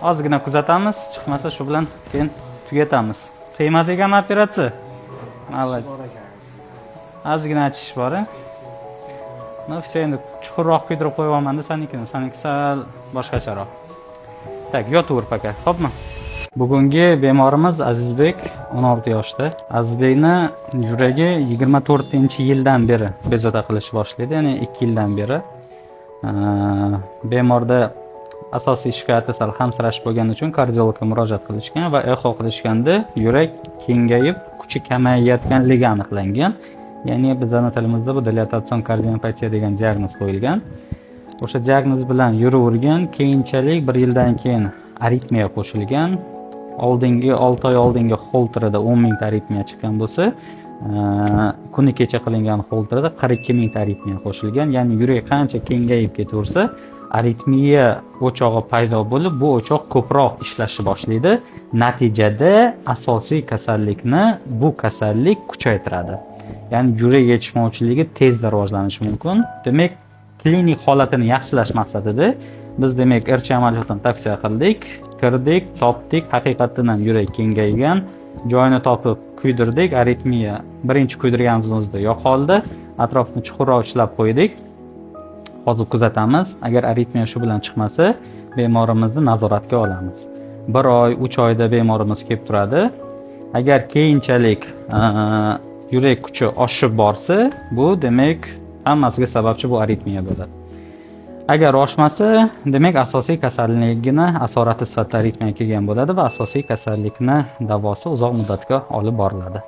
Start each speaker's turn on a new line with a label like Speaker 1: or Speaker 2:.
Speaker 1: Ozgina kuzatamiz, chiqmasa shu bilan keyin tugatamiz. Qiymas ekan operatsiya. Avval ozgina achish bor. Nafsi endi chuqurroq kuydirib qo'yibman-da senikini. Seniki sal boshqacharoq. Tak, yotaver paka, xo'pmi? Bugungi bemorimiz Azizbek 16 yoshda. Azizbekni yuragi 24-yildan beri bezovta qilish boshlaydi, ya'ni 2 yildan beri. Bemorda asosiy shikoyati sal hamsirash bo'lgani uchun kardiologga murojaat qilishgan va echo qilishganda yurak kengayib, kuchi kamayayotganligi aniqlangan. Ya'ni bizning tilimizda bu dilatatsion kardiomiopatiya degan diagnoz qo'yilgan. O'sha diagnoz bilan yuravergan, keyinchalik 1 yildan keyin aritmiya qo'shilgan. Oldingi 6 oy oldingi Holterda 10 mingta aritmiya chiqqan bo'lsa, kuni kecha qilingan Holterda 42 mingta aritmiya qo'shilgan. Ya'ni yurak qancha kengayib ketaversa, aritmiya o'chog'i paydo bo'lib, bu o'choq ko'proq ishlashni boshlaydi. Natijada asosiy kasallikni bu kasallik kuchaytiradi. Ya'ni yurak yetishmovchiligi tezda rivojlanishi mumkin. Demak, klinik holatini yaxshilash maqsadida biz demak irchi amaliyotini tavsiya qildik, kirdik, topdik, haqiqatan ham yurak kengaygan, joyini topib kuydirdik, aritmiya birinchi kuydirganimizda yo'qoldi, atrofni chuqurroq ishlab qo'ydik. Hozir kuzatamiz. Agar aritmiya shu bilan chiqmasa, bemorimizni nazoratga olamiz. 1 oy, 3 oyda bemorimiz kelib turadi. Agar keyinchalik yurak kuchi oshib borsa, bu demak hammasiga sababchi bu aritmiya bo'ladi. Agar oshmasa, demak asosiy kasallikni asorati sifatida aritmiya kelgan bo'ladi va asosiy kasallikni davosi uzoq muddatga olib boriladi.